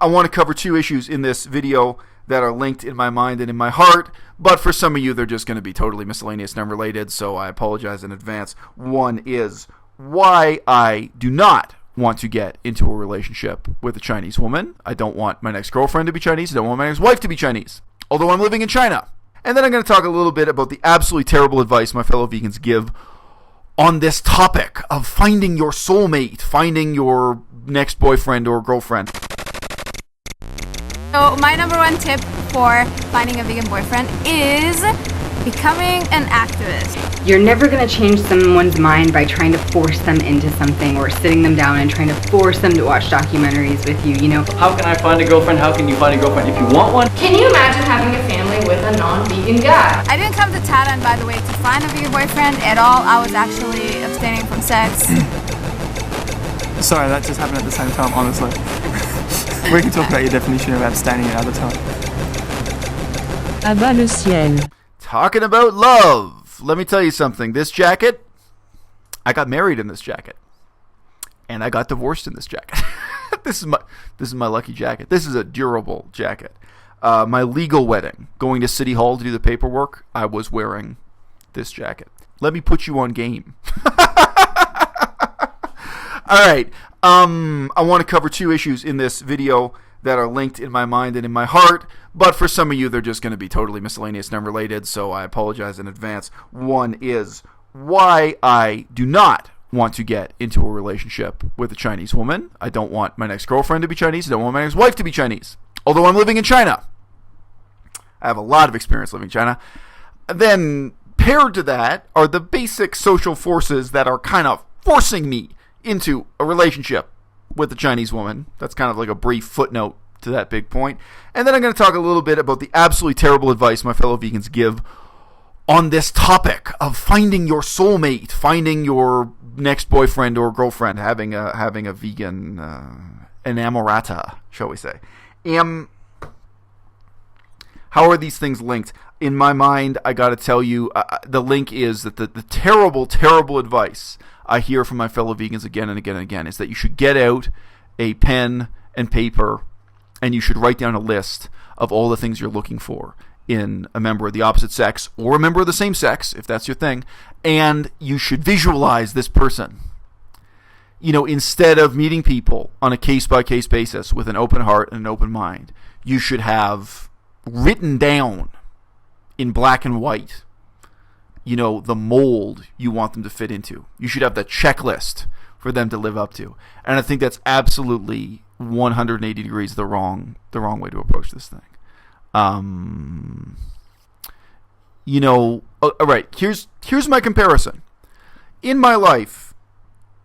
I want to cover two issues in this video that are linked in my mind and in my heart, but for some of you, they're just going to be totally miscellaneous and unrelated, so I apologize in advance. One is why I do not want to get into a relationship with a Chinese woman. I don't want my next girlfriend to be Chinese. I don't want my next wife to be Chinese, although I'm living in China. And then I'm going to talk a little bit about the absolutely terrible advice my fellow vegans give on this topic of finding your soulmate, finding your next boyfriend or girlfriend. So my number one tip for finding a vegan boyfriend is becoming an activist. You're never going to change someone's mind by trying to force them into something or sitting them down and trying to force them to watch documentaries with you, you know. How can I find a girlfriend? How can you find a girlfriend if you want one? Can you imagine having a family with a non-vegan guy? I didn't come to Thailand, by the way, to find a vegan boyfriend at all. I was actually abstaining from sex. Sorry, that just happened at the same time, honestly. We can talk about your definition of abstaining another time. Abat le ciel. Talking about love. Let me tell you something. This jacket, I got married in this jacket. And I got divorced in this jacket. This is my lucky jacket. This is a durable jacket. My legal wedding, going to City Hall to do the paperwork, I was wearing this jacket. Let me put you on game. All right. I want to cover two issues in this video that are linked in my mind and in my heart, but for some of you, they're just going to be totally miscellaneous and unrelated, so I apologize in advance. One is why I do not want to get into a relationship with a Chinese woman. I don't want my next girlfriend to be Chinese. I don't want my next wife to be Chinese, although I'm living in China. I have a lot of experience living in China. Then paired to that are the basic social forces that are kind of forcing me into a relationship with a Chinese woman. That's kind of like a brief footnote to that big point. And then I'm going to talk a little bit about the absolutely terrible advice my fellow vegans give on this topic of finding your soulmate, finding your next boyfriend or girlfriend, having a vegan enamorata, shall we say. How are these things linked? In my mind, I got to tell you, the link is that the terrible, terrible advice I hear from my fellow vegans again and again and again is that you should get out a pen and paper and you should write down a list of all the things you're looking for in a member of the opposite sex or a member of the same sex, if that's your thing, and you should visualize this person. You know, instead of meeting people on a case-by-case basis with an open heart and an open mind, you should have written down in black and white, you know, the mold you want them to fit into. You should have the checklist for them to live up to. And I think that's absolutely 180 degrees the wrong way to approach this thing. You know, all right, here's my comparison. In my life,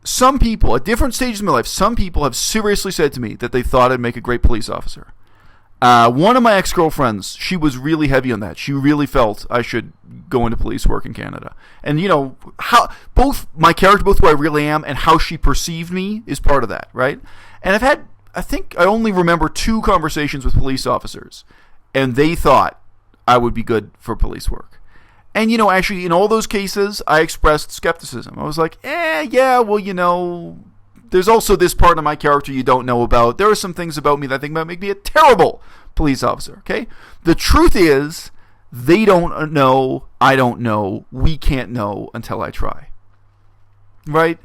some people, at different stages of my life, some people have seriously said to me that they thought I'd make a great police officer. One of my ex-girlfriends, she was really heavy on that. She really felt I should go into police work in Canada. And, you know, how both my character, both who I really am and how she perceived me is part of that, right? And I think I only remember 2 conversations with police officers, and they thought I would be good for police work. And, you know, actually, in all those cases, I expressed skepticism. I was like, yeah, well, you know, there's also this part of my character you don't know about. There are some things about me that I think might make me a terrible police officer, okay? The truth is, they don't know, I don't know, we can't know until I try, right?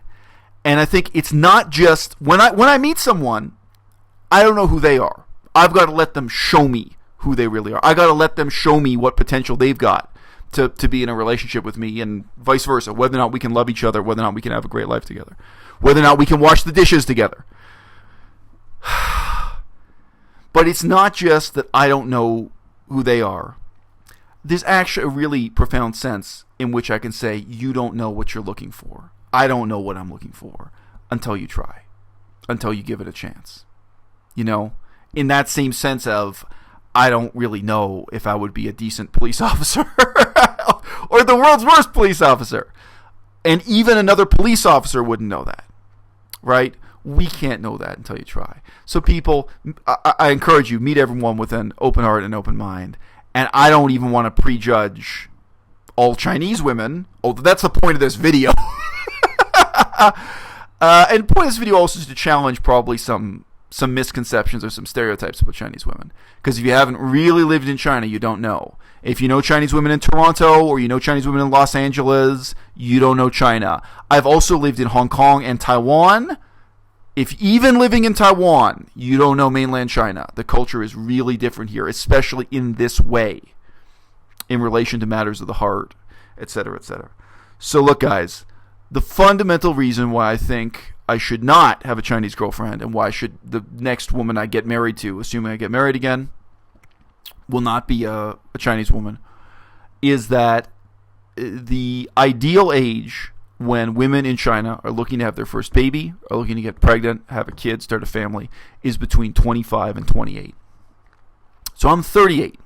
And I think it's not just, when I meet someone, I don't know who they are. I've got to let them show me who they really are. I got to let them show me what potential they've got to be in a relationship with me, and vice versa, whether or not we can love each other, whether or not we can have a great life together, whether or not we can wash the dishes together. But it's not just that I don't know who they are. There's actually a really profound sense in which I can say, you don't know what you're looking for. I don't know what I'm looking for until you try, until you give it a chance. You know, in that same sense of, I don't really know if I would be a decent police officer or the world's worst police officer. And even another police officer wouldn't know that, right? We can't know that until you try. So people, I encourage you, meet everyone with an open heart and open mind. And I don't even want to prejudge all Chinese women, although that's the point of this video. And the point of this video also is to challenge probably some some misconceptions or some stereotypes about Chinese women. Because if you haven't really lived in China, you don't know. If you know Chinese women in Toronto or you know Chinese women in Los Angeles, you don't know China. I've also lived in Hong Kong and Taiwan. If even living in Taiwan, you don't know mainland China. The culture is really different here, especially in this way, in relation to matters of the heart, etc., etc. So look, guys, the fundamental reason why I think I should not have a Chinese girlfriend and why should the next woman I get married to, assuming I get married again, will not be a Chinese woman, is that the ideal age when women in China are looking to have their first baby, are looking to get pregnant, have a kid, start a family, is between 25 and 28. So I'm 38.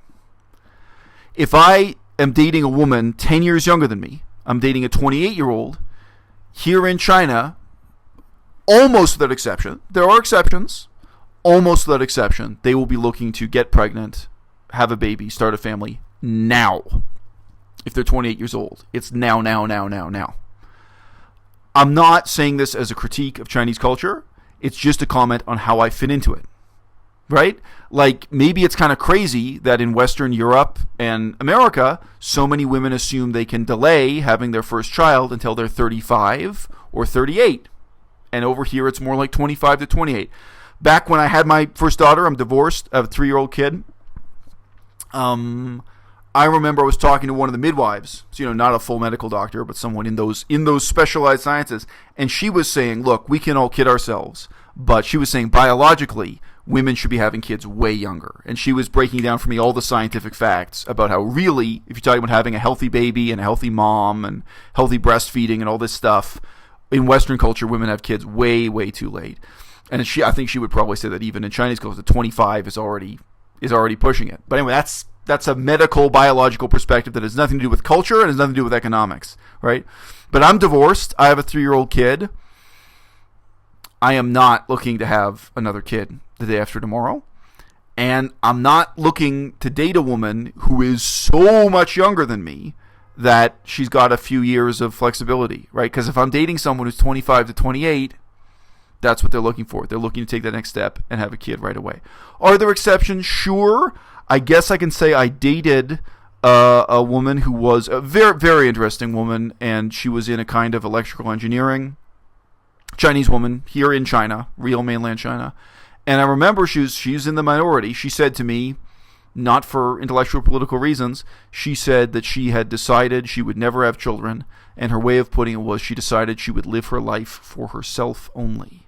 If I am dating a woman 10 years younger than me, I'm dating a 28-year-old, here in China, almost without exception, there are exceptions, almost without exception, they will be looking to get pregnant, have a baby, start a family now. If they're 28 years old. It's now. I'm not saying this as a critique of Chinese culture. It's just a comment on how I fit into it. Right? Like, maybe it's kind of crazy that in Western Europe and America, so many women assume they can delay having their first child until they're 35 or 38. And over here, it's more like 25 to 28. Back when I had my first daughter, I'm divorced. I have a 3-year-old kid. I remember I was talking to one of the midwives, so, not a full medical doctor, but someone in those specialized sciences, and she was saying, look, we can all kid ourselves, but she was saying biologically, women should be having kids way younger. And she was breaking down for me all the scientific facts about how really, if you're talking about having a healthy baby and a healthy mom and healthy breastfeeding and all this stuff, in Western culture, women have kids way, way too late. And I think she would probably say that even in Chinese culture, 25 is already pushing it. But anyway, that's a medical, biological perspective that has nothing to do with culture and has nothing to do with economics, right? But I'm divorced. I have a 3-year-old kid. I am not looking to have another kid the day after tomorrow. And I'm not looking to date a woman who is so much younger than me that she's got a few years of flexibility, right? Because if I'm dating someone who's 25 to 28, that's what they're looking for. They're looking to take that next step and have a kid right away. Are there exceptions? Sure. I guess I can say I dated a woman who was a very, very interesting woman, and she was in a kind of electrical engineering, Chinese woman here in China, real mainland China. And I remember she's in the minority. She said to me, not for intellectual political reasons, she said that she had decided she would never have children, and her way of putting it was she decided she would live her life for herself only.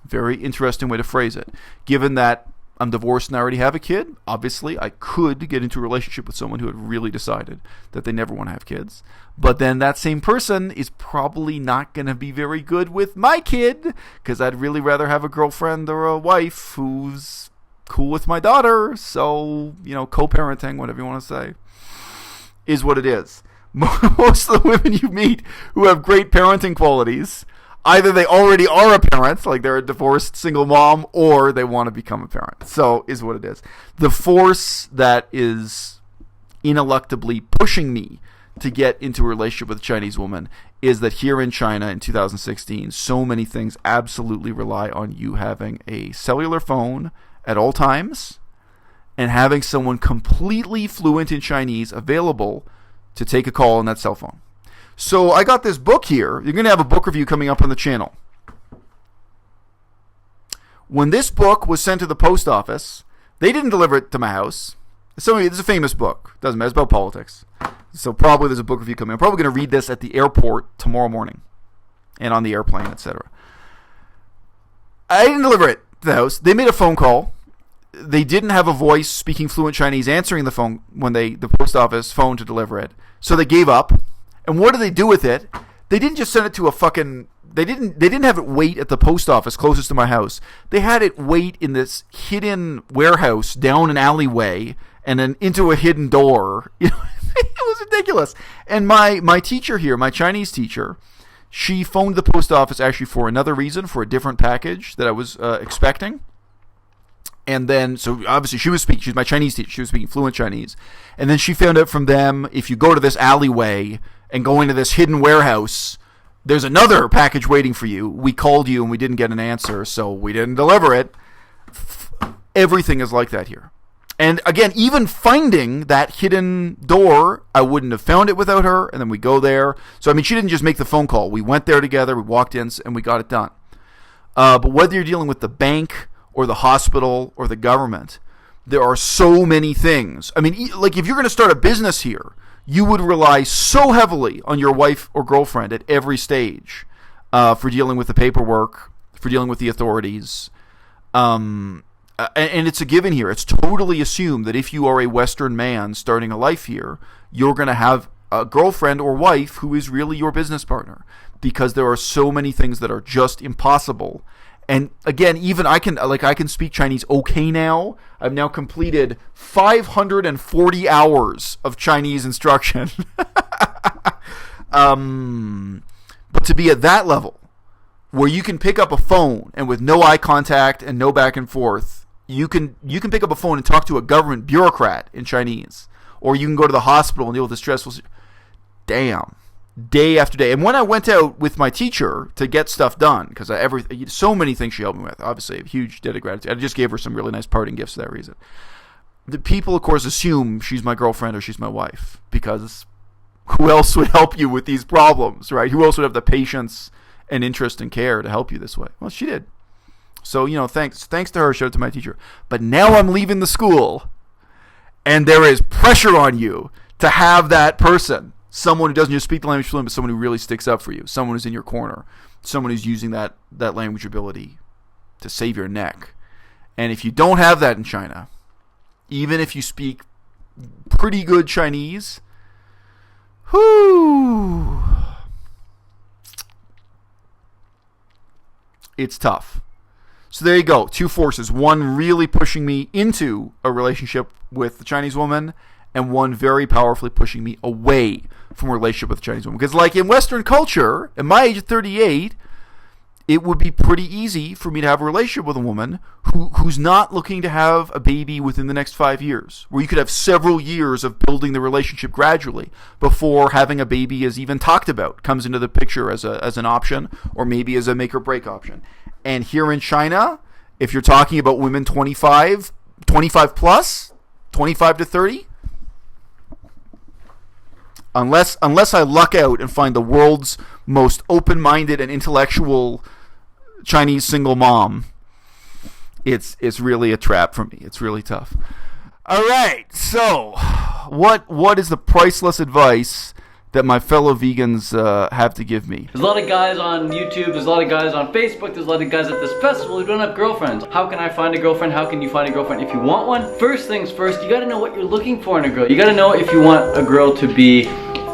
Very interesting way to phrase it. Given that I'm divorced and I already have a kid, obviously I could get into a relationship with someone who had really decided that they never want to have kids. But then that same person is probably not going to be very good with my kid, because I'd really rather have a girlfriend or a wife who's cool with my daughter. So, co-parenting, whatever you want to say, is what it is. Most of the women you meet who have great parenting qualities, either they already are a parent, like they're a divorced single mom, or they want to become a parent. So, is what it is. The force that is ineluctably pushing me to get into a relationship with a Chinese woman is that here in China in 2016, so many things absolutely rely on you having a cellular phone at all times and having someone completely fluent in Chinese available to take a call on that cell phone. So I got this book here. You're going to have a book review coming up on the channel. When this book was sent to the post office, they didn't deliver it to my house. So it's a famous book. Doesn't matter. It's about politics. So probably there's a book review coming. I'm probably going to read this at the airport tomorrow morning and on the airplane, etc. I didn't deliver it to the house. They made a phone call. They didn't have a voice speaking fluent Chinese answering the phone when the post office phoned to deliver it. So they gave up. And what did they do with it? They didn't just send it to a fucking... They didn't have it wait at the post office closest to my house. They had it wait in this hidden warehouse down an alleyway and then into a hidden door. It was ridiculous. And my teacher here, my Chinese teacher, she phoned the post office actually for another reason, for a different package that I was expecting. And then, so obviously she's my Chinese teacher. She was speaking fluent Chinese. And then she found out from them, if you go to this alleyway and go into this hidden warehouse, there's another package waiting for you. We called you and we didn't get an answer, so we didn't deliver it. Everything is like that here. And again, even finding that hidden door, I wouldn't have found it without her. And then we go there. So, I mean, she didn't just make the phone call. We went there together. We walked in and we got it done. But whether you're dealing with the bank or the hospital or the government, there are so many things. I mean, like if you're going to start a business here, you would rely so heavily on your wife or girlfriend at every stage for dealing with the paperwork, for dealing with the authorities. And it's a given here. It's totally assumed that if you are a Western man starting a life here, you're going to have a girlfriend or wife who is really your business partner, because there are so many things that are just impossible. And again, even I can speak Chinese okay now. I've now completed 540 hours of Chinese instruction. But to be at that level, where you can pick up a phone and with no eye contact and no back and forth, you can pick up a phone and talk to a government bureaucrat in Chinese, or you can go to the hospital and deal with the stressful. Damn, day after day. And when I went out with my teacher to get stuff done, because so many things she helped me with, obviously a huge debt of gratitude. I just gave her some really nice parting gifts for that reason. The people, of course, assume she's my girlfriend or she's my wife, because who else would help you with these problems, right? Who else would have the patience and interest and care to help you this way? Well, she did. So, thanks to her, shout out to my teacher. But now I'm leaving the school, and there is pressure on you to have that person, someone who doesn't just speak the language fluent, but someone who really sticks up for you, someone who's in your corner, someone who's using that language ability to save your neck. And if you don't have that in China, even if you speak pretty good Chinese, it's tough. So there you go. Two forces. One really pushing me into a relationship with the Chinese woman, and one very powerfully pushing me away from a relationship with a Chinese woman. Because like in Western culture, at my age of 38, it would be pretty easy for me to have a relationship with a woman who's not looking to have a baby within the next 5 years, where you could have several years of building the relationship gradually before having a baby is even talked about, comes into the picture as an option, or maybe as a make or break option. And here in China, if you're talking about women 25 plus, 25 to 30, unless I luck out and find the world's most open-minded and intellectual Chinese single mom, it's really a trap for me. It's really tough. All right, so what is the priceless advice that my fellow vegans have to give me? There's a lot of guys on YouTube, there's a lot of guys on Facebook, there's a lot of guys at this festival who don't have girlfriends. How can I find a girlfriend? How can you find a girlfriend if you want one? First things first, you gotta know what you're looking for in a girl. You gotta know if you want a girl to be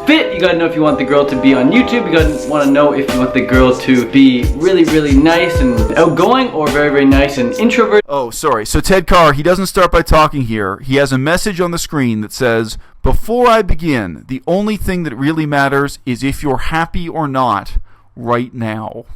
fit, you gotta know if you want the girl to be on YouTube, you gotta want to know if you want the girl to be really, really nice and outgoing, or very, very nice and introvert. Oh, sorry. So Ted Carr, he doesn't start by talking here. He has a message on the screen that says, "Before I begin, the only thing that really matters is if you're happy or not right now."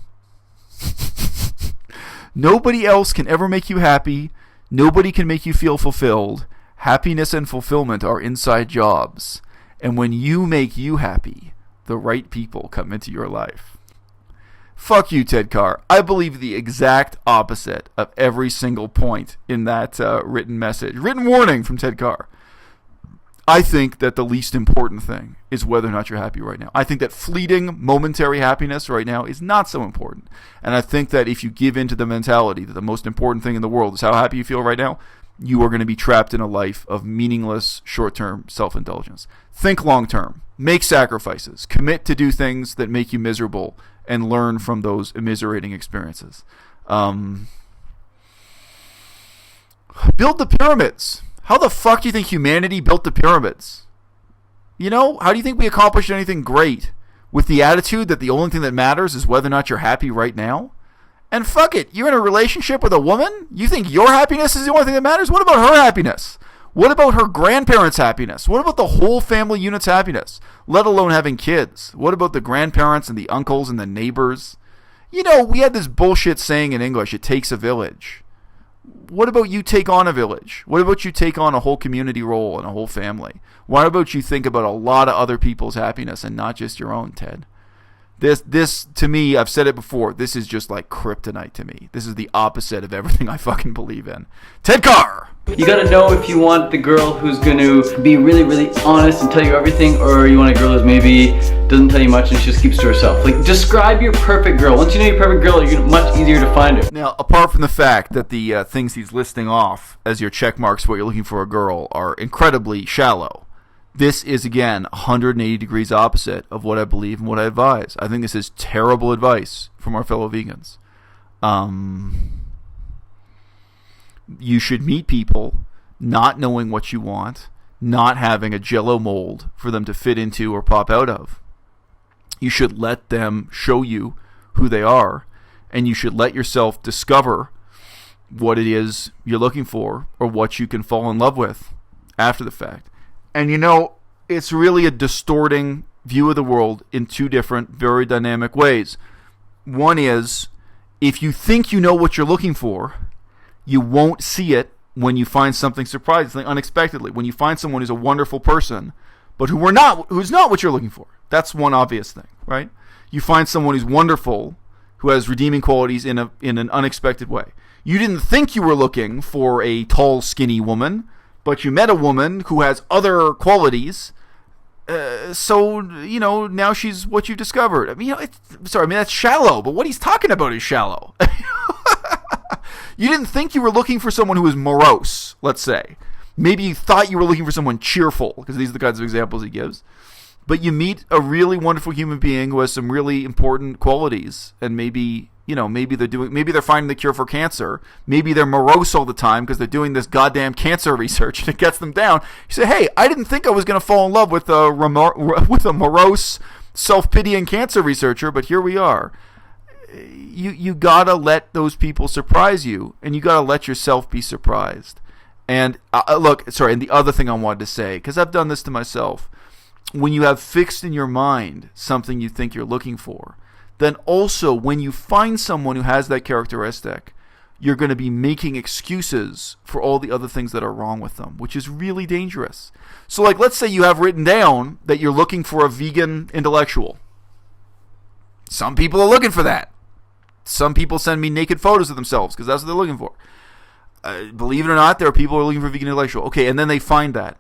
Nobody else can ever make you happy. Nobody can make you feel fulfilled. Happiness and fulfillment are inside jobs. And when you make you happy, the right people come into your life. Fuck you, Ted Carr. I believe the exact opposite of every single point in that written message. Written warning from Ted Carr. I think that the least important thing is whether or not you're happy right now. I think that fleeting, momentary happiness right now is not so important. And I think that if you give in to the mentality that the most important thing in the world is how happy you feel right now, you are going to be trapped in a life of meaningless, short-term self-indulgence. Think long-term. Make sacrifices. Commit to do things that make you miserable and learn from those immiserating experiences. Build the pyramids. How the fuck do you think humanity built the pyramids? How do you think we accomplished anything great? With the attitude that the only thing that matters is whether or not you're happy right now? And fuck it, you're in a relationship with a woman? You think your happiness is the only thing that matters? What about her happiness? What about her grandparents' happiness? What about the whole family unit's happiness? Let alone having kids. What about the grandparents and the uncles and the neighbors? We had this bullshit saying in English, it takes a village. What about you take on a village? What about you take on a whole community role and a whole family? Why about you think about a lot of other people's happiness and not just your own, Ted? This to me, I've said it before, this is just like kryptonite to me. This is the opposite of everything I fucking believe in. Ted Carr! You gotta know if you want the girl who's gonna be really, really honest and tell you everything, or you want a girl who's maybe doesn't tell you much and she just keeps to herself. Like, describe your perfect girl. Once you know your perfect girl, you're much easier to find her. Now, apart from the fact that the things he's listing off as your check marks for what you're looking for a girl are incredibly shallow, this is, again, 180 degrees opposite of what I believe and what I advise. I think this is terrible advice from our fellow vegans. You should meet people not knowing what you want, not having a jello mold for them to fit into or pop out of. You should let them show you who they are, and you should let yourself discover what it is you're looking for or what you can fall in love with after the fact. And it's really a distorting view of the world in two different, very dynamic ways. One is, if you think you know what you're looking for, you won't see it when you find something surprisingly, unexpectedly. When you find someone who's a wonderful person, but who's not what you're looking for. That's one obvious thing, right? You find someone who's wonderful, who has redeeming qualities in an unexpected way. You didn't think you were looking for a tall, skinny woman, but you met a woman who has other qualities. So now she's what you've discovered. I mean, that's shallow, but what he's talking about is shallow. You didn't think you were looking for someone who was morose, let's say. Maybe you thought you were looking for someone cheerful, because these are the kinds of examples he gives. But you meet a really wonderful human being who has some really important qualities, and maybe they're finding the cure for cancer. Maybe they're morose all the time because they're doing this goddamn cancer research, and it gets them down. You say, hey, I didn't think I was going to fall in love with a morose, self-pitying cancer researcher, but here we are. You gotta let those people surprise you, and you gotta let yourself be surprised. And and the other thing I wanted to say, because I've done this to myself, when you have fixed in your mind something you think you're looking for, then also when you find someone who has that characteristic, you're going to be making excuses for all the other things that are wrong with them, which is really dangerous. So, like, let's say you have written down that you're looking for a vegan intellectual. Some people are looking for that. Some people send me naked photos of themselves because that's what they're looking for. Believe it or not, there are people who are looking for vegan intellectual. Okay, and then they find that.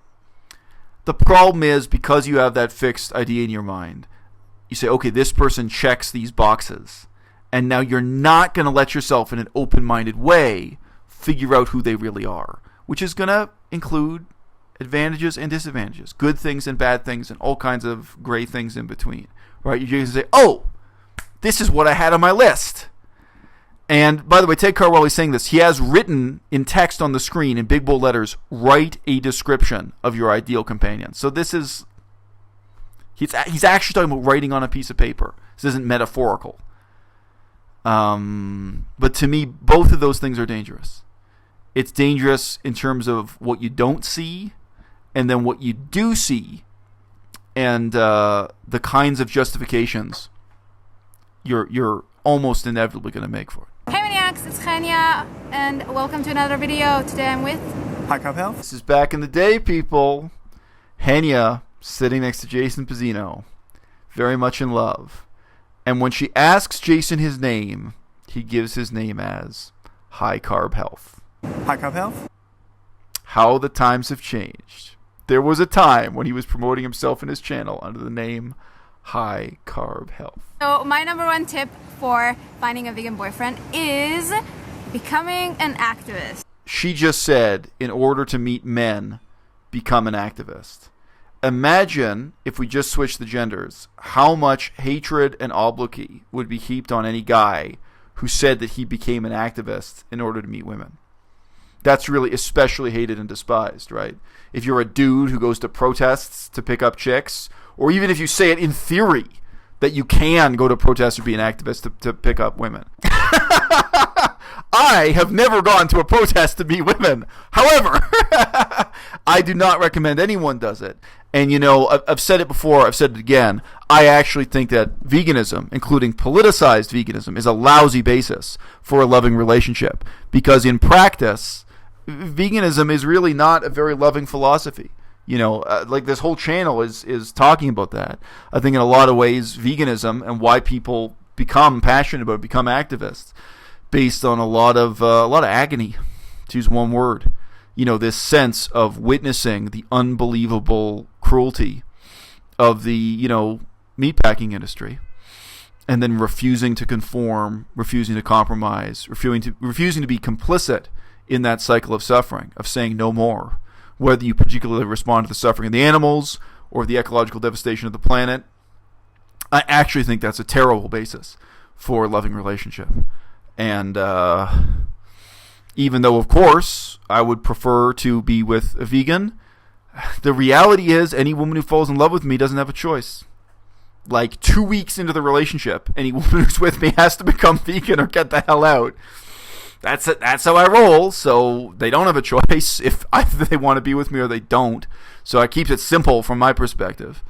The problem is, because you have that fixed idea in your mind, you say, okay, this person checks these boxes. And now you're not going to let yourself, in an open-minded way, figure out who they really are, which is going to include advantages and disadvantages, good things and bad things, and all kinds of gray things in between. Right? You're going to say, oh, this is what I had on my list. And, by the way, Ted Carr, while he's saying this, he has written in text on the screen, in big bold letters, write a description of your ideal companion. So this is... He's actually talking about writing on a piece of paper. This isn't metaphorical. But to me, both of those things are dangerous. It's dangerous in terms of what you don't see, and then what you do see, and the kinds of justifications you're almost inevitably going to make for it. Hey Maniacs, it's Khania, and welcome to another video. Today I'm with... Hi, Carb Health. This is back in the day, people. Hania sitting next to Jason Pizzino, very much in love. And when she asks Jason his name, he gives his name as High Carb Health. Hi, Carb Health. How the times have changed. There was a time when he was promoting himself in his channel under the name High Carb Health. So my number one tip for finding a vegan boyfriend is becoming an activist. She just said, in order to meet men, become an activist. Imagine, if we just switch the genders, how much hatred and obloquy would be heaped on any guy who said that he became an activist in order to meet women. That's really especially hated and despised, right? If you're a dude who goes to protests to pick up chicks, or even if you say it in theory that you can go to protests or be an activist to pick up women. I have never gone to a protest to meet women. However, I do not recommend anyone does it. And, I've said it before, I've said it again. I actually think that veganism, including politicized veganism, is a lousy basis for a loving relationship. Because in practice, veganism is really not a very loving philosophy. Like this whole channel is talking about that. I think in a lot of ways, veganism and why people become passionate about it, become activists, based on a lot of agony, to use one word. This sense of witnessing the unbelievable cruelty of the meatpacking industry, and then refusing to conform, refusing to compromise, refusing to be complicit in that cycle of suffering, of saying no more, whether you particularly respond to the suffering of the animals or the ecological devastation of the planet. I actually think that's a terrible basis for a loving relationship. And even though, of course, I would prefer to be with a vegan, the reality is any woman who falls in love with me doesn't have a choice. Like 2 weeks into the relationship, any woman who's with me has to become vegan or get the hell out. That's it. That's how I roll. So they don't have a choice if either they want to be with me or they don't. So I keep it simple from my perspective.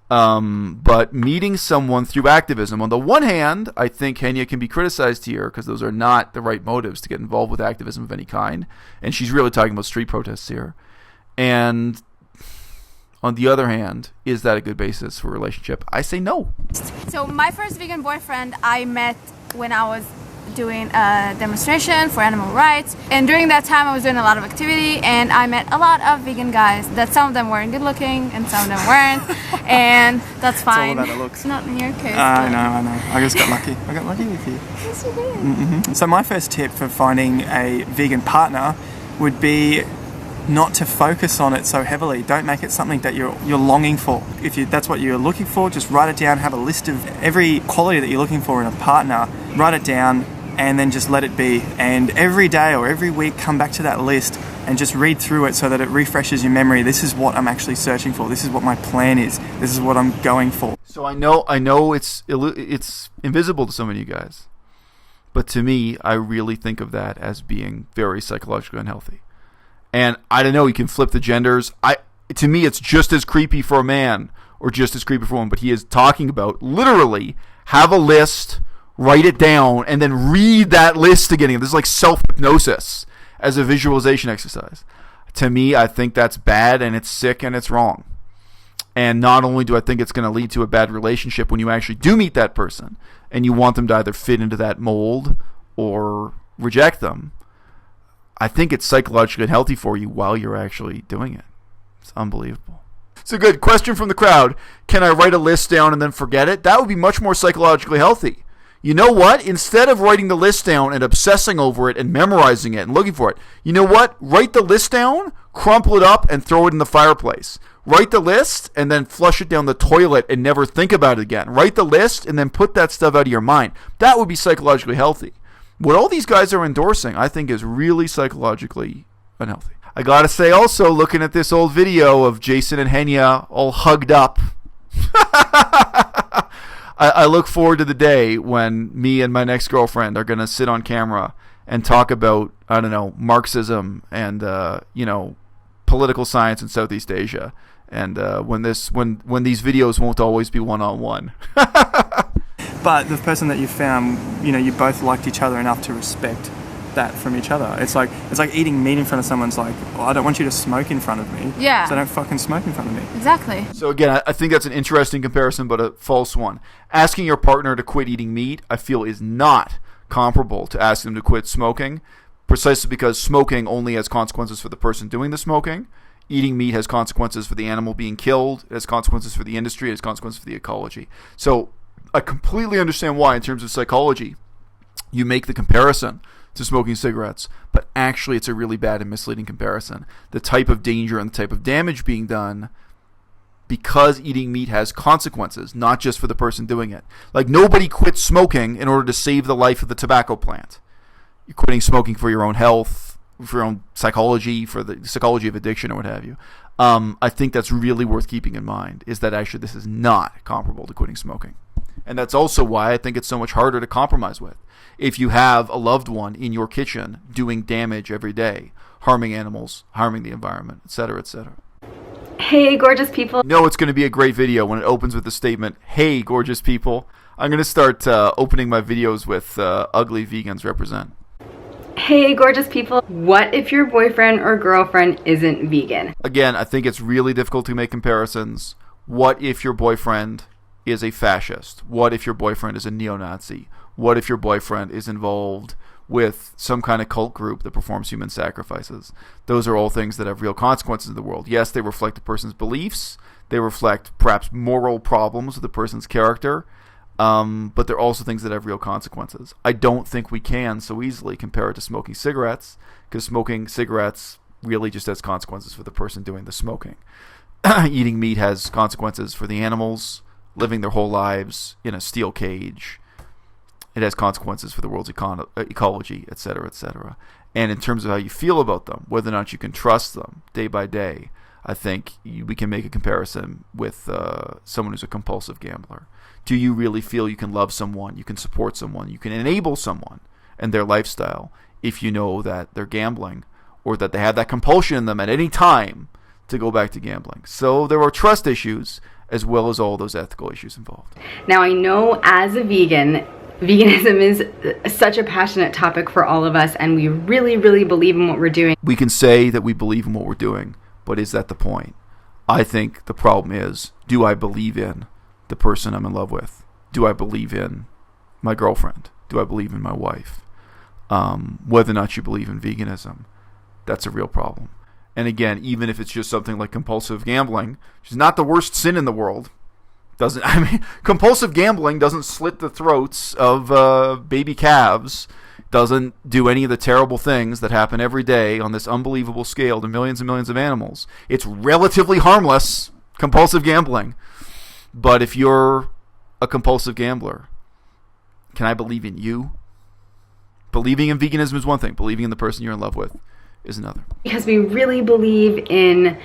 But meeting someone through activism, on the one hand, I think Henya can be criticized here because those are not the right motives to get involved with activism of any kind. And she's really talking about street protests here. And on the other hand, is that a good basis for a relationship? I say no. So my first vegan boyfriend I met when I was doing a demonstration for animal rights, and during that time I was doing a lot of activity, and I met a lot of vegan guys. That some of them weren't good looking and some of them weren't, and that's fine. It's all about the looks. Not in your case. I know. I just got lucky. I got lucky with you. Yes, you did. So my first tip for finding a vegan partner would be not to focus on it so heavily. Don't make it something that you're longing for. If that's what you're looking for, just write it down. Have a list of every quality that you're looking for in a partner. Write it down and then just let it be. And every day or every week, come back to that list and just read through it so that it refreshes your memory. This is what I'm actually searching for. This is what my plan is. This is what I'm going for. So I know it's invisible to some of you guys, but to me, I really think of that as being very psychologically unhealthy. And I don't know, you can flip the genders. To me, it's just as creepy for a man or just as creepy for a woman, but he is talking about literally have a list, write it down, and then read that list again. This is like self-hypnosis as a visualization exercise. To me, I think that's bad, and it's sick, and it's wrong. And not only do I think it's going to lead to a bad relationship when you actually do meet that person, and you want them to either fit into that mold or reject them, I think it's psychologically unhealthy for you while you're actually doing it. It's unbelievable. It's a good question from the crowd. Can I write a list down and then forget it? That would be much more psychologically healthy. You know what? Instead of writing the list down and obsessing over it and memorizing it and looking for it, you know what? Write the list down, crumple it up, and throw it in the fireplace. Write the list and then flush it down the toilet and never think about it again. Write the list and then put that stuff out of your mind. That would be psychologically healthy. What all these guys are endorsing, I think, is really psychologically unhealthy. I gotta say also, looking at this old video of Jason and Henya all hugged up, I look forward to the day when me and my next girlfriend are going to sit on camera and talk about, I don't know, Marxism and, political science in Southeast Asia. And when these videos won't always be one-on-one. But the person that you found, you both liked each other enough to respect that from each other. It's like eating meat in front of someone's like, well, I don't want you to smoke in front of me. Yeah. So don't fucking smoke in front of me. Exactly. So again, I think that's an interesting comparison, but a false one. Asking your partner to quit eating meat, I feel, is not comparable to asking them to quit smoking, precisely because smoking only has consequences for the person doing the smoking. Eating meat has consequences for the animal being killed. It has consequences for the industry. It has consequences for the ecology. So I completely understand why, in terms of psychology, you make the comparison to smoking cigarettes, but actually it's a really bad and misleading comparison. The type of danger and the type of damage being done because eating meat has consequences, not just for the person doing it. Like, nobody quits smoking in order to save the life of the tobacco plant. You're quitting smoking for your own health, for your own psychology, for the psychology of addiction or what have you. I think that's really worth keeping in mind, is that actually this is not comparable to quitting smoking. And that's also why I think it's so much harder to compromise with. If you have a loved one in your kitchen doing damage every day, harming animals, harming the environment, etc., etc. Hey, gorgeous people. No, it's going to be a great video when it opens with the statement, "Hey, gorgeous people." I'm going to start opening my videos with "Ugly Vegans Represent." Hey, gorgeous people. What if your boyfriend or girlfriend isn't vegan? Again, I think it's really difficult to make comparisons. What if your boyfriend is a fascist? What if your boyfriend is a neo-Nazi? What if your boyfriend is involved with some kind of cult group that performs human sacrifices? Those are all things that have real consequences in the world. Yes, they reflect a person's beliefs. They reflect perhaps moral problems with the person's character. But they're also things that have real consequences. I don't think we can so easily compare it to smoking cigarettes, because smoking cigarettes really just has consequences for the person doing the smoking. Eating meat has consequences for the animals living their whole lives in a steel cage. It has consequences for the world's ecology, etc., etc. And in terms of how you feel about them, whether or not you can trust them day by day, I think we can make a comparison with someone who's a compulsive gambler. Do you really feel you can love someone, you can support someone, you can enable someone and their lifestyle if you know that they're gambling or that they have that compulsion in them at any time to go back to gambling? So there are trust issues as well as all those ethical issues involved. Now, I know as a vegan, veganism is such a passionate topic for all of us, and we really, really believe in what we're doing. We can say that we believe in what we're doing, but is that the point? I think the problem is, do I believe in the person I'm in love with? Do I believe in my girlfriend? Do I believe in my wife? Whether or not you believe in veganism, that's a real problem. And again, even if it's just something like compulsive gambling, which is not the worst sin in the world, compulsive gambling doesn't slit the throats of baby calves, doesn't do any of the terrible things that happen every day on this unbelievable scale to millions and millions of animals. It's relatively harmless, compulsive gambling. But if you're a compulsive gambler, can I believe in you? Believing in veganism is one thing. Believing in the person you're in love with is another. Because we really believe in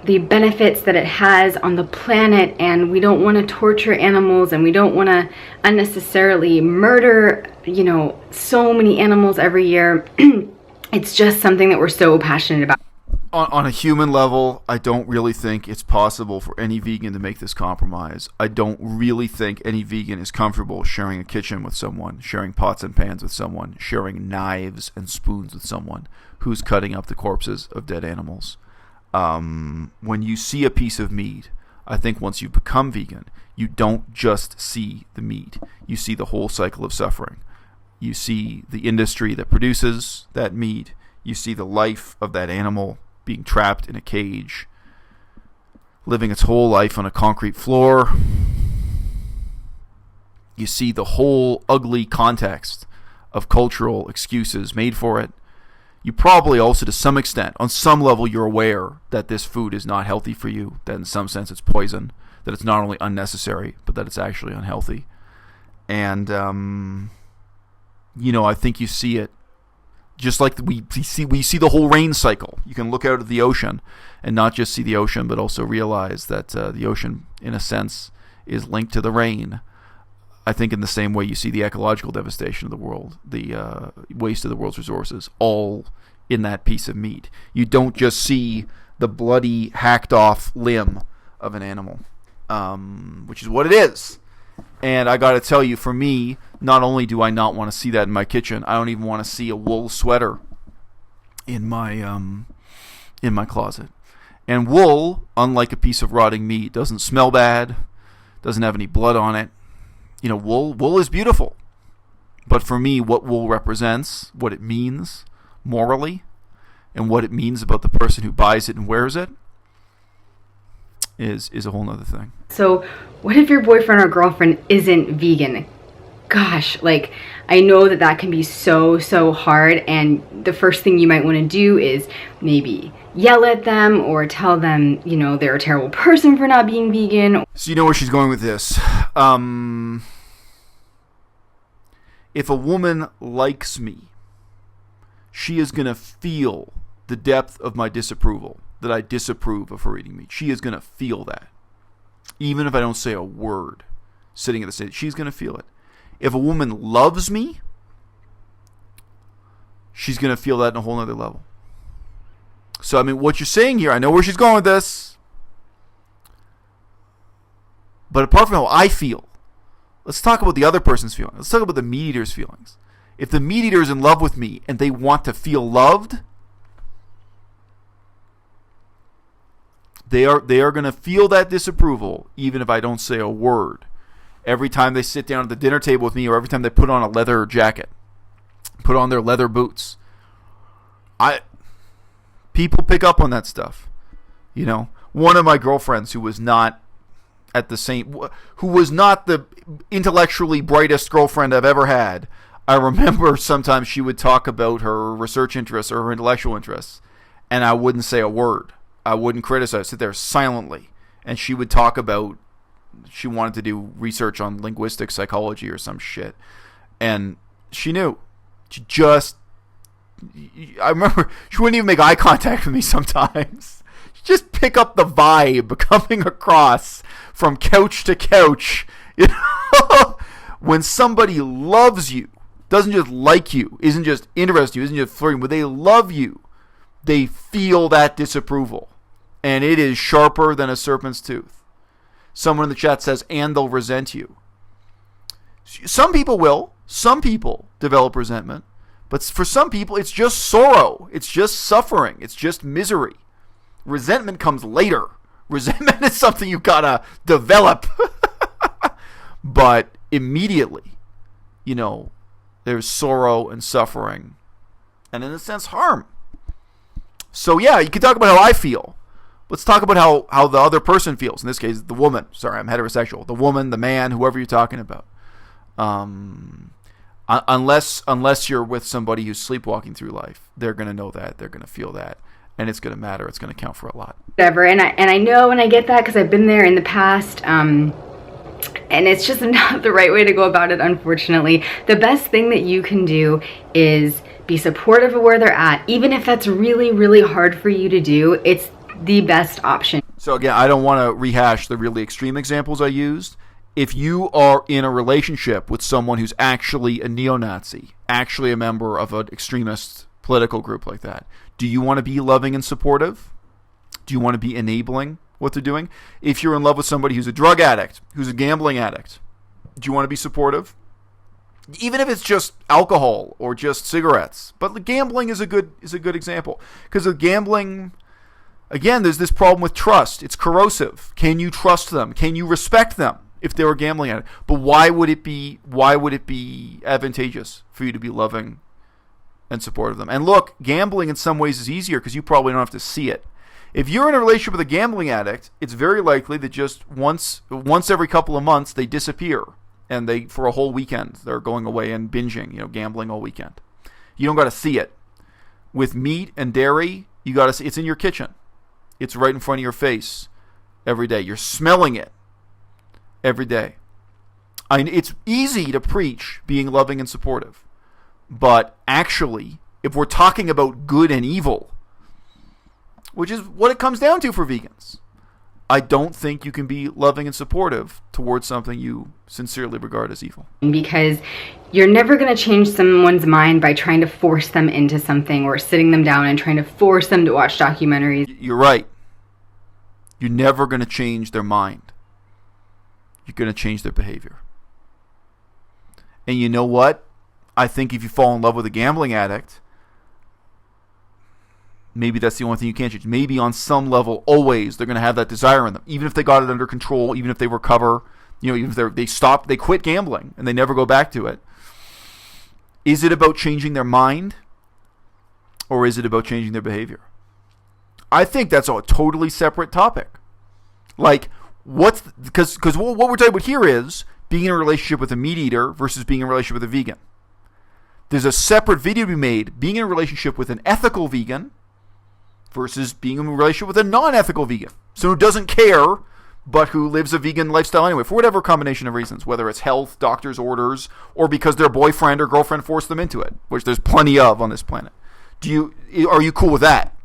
the benefits that it has on the planet, and we don't want to torture animals, and we don't want to unnecessarily murder, so many animals every year. It's just something that we're so passionate about. On a human level, I don't really think it's possible for any vegan to make this compromise. I don't really think any vegan is comfortable sharing a kitchen with someone, sharing pots and pans with someone, sharing knives and spoons with someone who's cutting up the corpses of dead animals. When you see a piece of meat, I think once you become vegan, you don't just see the meat. You see the whole cycle of suffering. You see the industry that produces that meat. You see the life of that animal being trapped in a cage, living its whole life on a concrete floor. You see the whole ugly context of cultural excuses made for it. You probably also, to some extent, on some level, you're aware that this food is not healthy for you, that in some sense it's poison, that it's not only unnecessary, but that it's actually unhealthy. And, I think you see it just like we see the whole rain cycle. You can look out at the ocean and not just see the ocean, but also realize that the ocean, in a sense, is linked to the rain. I think in the same way you see the ecological devastation of the world, the waste of the world's resources, all in that piece of meat. You don't just see the bloody, hacked off limb of an animal, which is what it is. And I got to tell you, for me, not only do I not want to see that in my kitchen, I don't even want to see a wool sweater in my closet. And wool, unlike a piece of rotting meat, doesn't smell bad, doesn't have any blood on it. Wool is beautiful. But for me, what wool represents, what it means morally, and what it means about the person who buys it and wears it, is a whole nother thing. So what if your boyfriend or girlfriend isn't vegan? Gosh, I know that can be so hard, and the first thing you might want to do is maybe yell at them or tell them, they're a terrible person for not being vegan. So you know where she's going with this. If a woman likes me, she is going to feel the depth of my disapproval, that I disapprove of her eating meat. She is going to feel that. Even if I don't say a word sitting at the stage, she's going to feel it. If a woman loves me, she's going to feel that on a whole other level. So, what you're saying here, I know where she's going with this. But apart from how I feel, let's talk about the other person's feeling. Let's talk about the meat eater's feelings. If the meat eater is in love with me and they want to feel loved, they are going to feel that disapproval even if I don't say a word. Every time they sit down at the dinner table with me, or every time they put on a leather jacket, put on their leather boots, people pick up on that stuff. You know, one of my girlfriends who was not the intellectually brightest girlfriend I've ever had, I remember sometimes she would talk about her research interests or her intellectual interests, and I wouldn't say a word. I wouldn't criticize, sit there silently, and she would talk about, she wanted to do research on linguistic psychology or some shit, and she knew. I remember she wouldn't even make eye contact with me sometimes. She'd just pick up the vibe coming across from couch to couch. You know? When somebody loves you, doesn't just like you, isn't just interested in you, isn't just flirting, but they love you, they feel that disapproval. And it is sharper than a serpent's tooth. Someone in the chat says, and they'll resent you. Some people will. Some people develop resentment. But for some people, it's just sorrow. It's just suffering. It's just misery. Resentment comes later. Resentment is something you gotta develop. But immediately, you know, there's sorrow and suffering. And in a sense, harm. So yeah, you can talk about how I feel. Let's talk about how the other person feels. In this case, the woman. Sorry, I'm heterosexual. The woman, the man, whoever you're talking about. Unless you're with somebody who's sleepwalking through life, they're going to know that. They're going to feel that. And it's going to matter. It's going to count for a lot. Whatever. And I know, and I get that because I've been there in the past. And it's just not the right way to go about it, unfortunately. The best thing that you can do is be supportive of where they're at. Even if that's really, really hard for you to do, it's the best option. So again, I don't want to rehash the really extreme examples I used. If you are in a relationship with someone who's actually a neo-Nazi, actually a member of an extremist political group like that, do you want to be loving and supportive? Do you want to be enabling what they're doing? If you're in love with somebody who's a drug addict, who's a gambling addict, do you want to be supportive? Even if it's just alcohol or just cigarettes. But gambling is a good example. Because of gambling, again, there's this problem with trust. It's corrosive. Can you trust them? Can you respect them if they were gambling addict? But why would it be advantageous for you to be loving and supportive of them? And look, gambling in some ways is easier because you probably don't have to see it. If you're in a relationship with a gambling addict, it's very likely that just once every couple of months they disappear, and they, for a whole weekend, they're going away and binging, gambling all weekend. You don't got to see it. With meat and dairy, you got to see it's in your kitchen. It's right in front of your face every day. You're smelling it every day. It's easy to preach being loving and supportive, but actually, if we're talking about good and evil, which is what it comes down to for vegans, I don't think you can be loving and supportive towards something you sincerely regard as evil. Because you're never going to change someone's mind by trying to force them into something or sitting them down and trying to force them to watch documentaries. You're right. You're never going to change their mind. You're going to change their behavior. And you know what? I think if you fall in love with a gambling addict, maybe that's the only thing you can't change. Maybe on some level, always, they're going to have that desire in them. Even if they got it under control, even if they recover, even if they quit gambling and they never go back to it. Is it about changing their mind? Or is it about changing their behavior? I think that's a totally separate topic. Like, because what we're talking about here is being in a relationship with a meat eater versus being in a relationship with a vegan. There's a separate video to be made, being in a relationship with an ethical vegan versus being in a relationship with a non-ethical vegan. So who doesn't care, but who lives a vegan lifestyle anyway, for whatever combination of reasons, whether it's health, doctor's orders, or because their boyfriend or girlfriend forced them into it, which there's plenty of on this planet. Are you cool with that?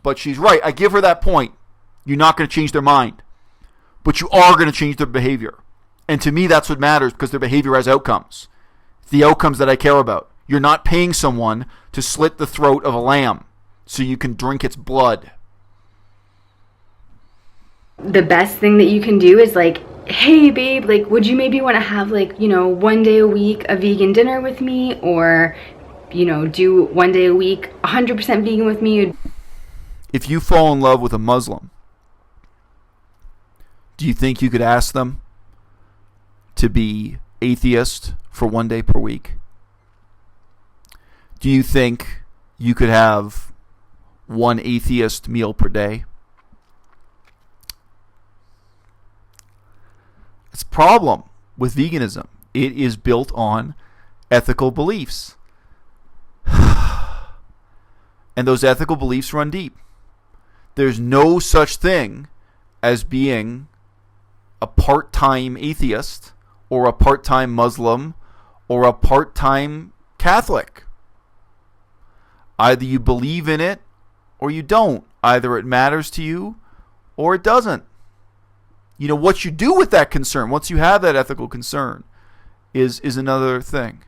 But she's right. I give her that point. You're not going to change their mind, but you are going to change their behavior. And to me, that's what matters, because their behavior has outcomes. The outcomes that I care about. You're not paying someone to slit the throat of a lamb so you can drink its blood. The best thing that you can do is hey babe, like, would you maybe want to have, like, you know, one day a week a vegan dinner with me, or, you know, do one day a week 100% vegan with me? If you fall in love with a Muslim, do you think you could ask them to be atheist for one day per week? Do you think you could have one atheist meal per day? It's a problem with veganism. It is built on ethical beliefs. And those ethical beliefs run deep. There's no such thing as being a part-time atheist or a part-time Muslim or a part-time Catholic. Either you believe in it or you don't. Either it matters to you or it doesn't. You know, what you do with that concern, once you have that ethical concern, is another thing.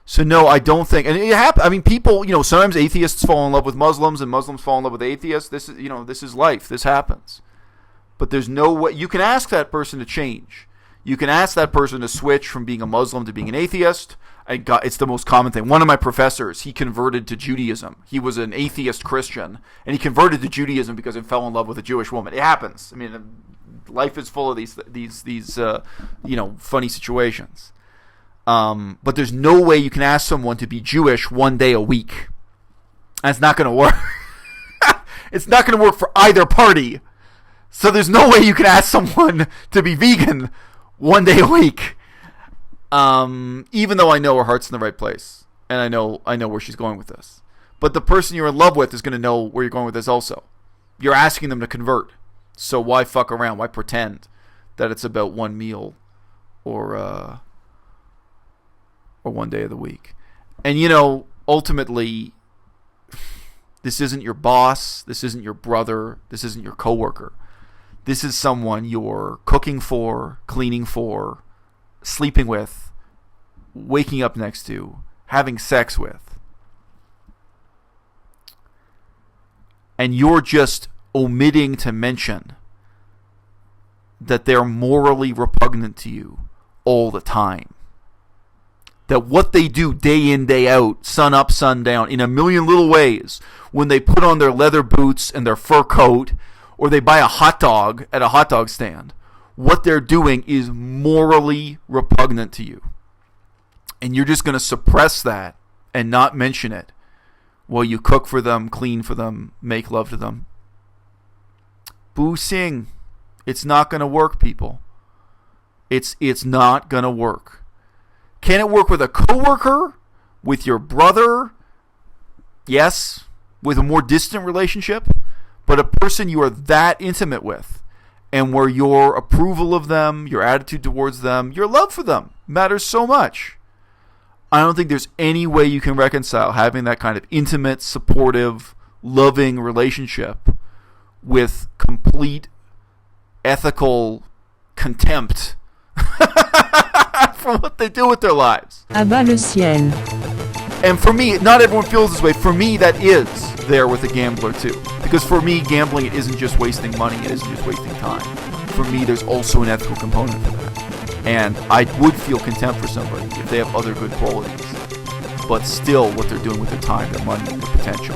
So no, I don't think, and it happens. I mean, people, you know, sometimes atheists fall in love with Muslims and Muslims fall in love with atheists. This is, you know, this is life. This happens. But there's no way you can ask that person to change. You can ask that person to switch from being a Muslim to being an atheist. It's the most common thing. One of my professors, he converted to Judaism. He was an atheist Christian, and he converted to Judaism because he fell in love with a Jewish woman. It happens. I mean, life is full of these you know, funny situations. But there's no way you can ask someone to be Jewish one day a week. That's not going to work. It's not going to work for either party. So there's no way you can ask someone to be vegan one day a week. Even though I know her heart's in the right place, and I know where she's going with this. But the person you're in love with is going to know where you're going with this also. You're asking them to convert. So why fuck around? Why pretend that it's about one meal or one day of the week? And, you know, ultimately, this isn't your boss. This isn't your brother. This isn't your coworker. This is someone you're cooking for, cleaning for, sleeping with, waking up next to, having sex with. And you're just omitting to mention that they're morally repugnant to you all the time. That what they do day in, day out, sun up, sun down, in a million little ways, when they put on their leather boots and their fur coat, or they buy a hot dog at a hot dog stand, what they're doing is morally repugnant to you. And you're just going to suppress that and not mention it while you cook for them, clean for them, make love to them. Boo Sing. It's not going to work, people. It's not going to work. Can it work with a coworker? With your brother? Yes. With a more distant relationship? But a person you are that intimate with, and where your approval of them, your attitude towards them, your love for them matters so much. I don't think there's any way you can reconcile having that kind of intimate, supportive, loving relationship with complete ethical contempt for what they do with their lives. À bas le ciel. And for me, not everyone feels this way. For me, that is there with a gambler too. Because for me, gambling, it isn't just wasting money, it isn't just wasting time. For me, there's also an ethical component to that. And I would feel contempt for somebody if they have other good qualities. But still, what they're doing with their time, their money, their potential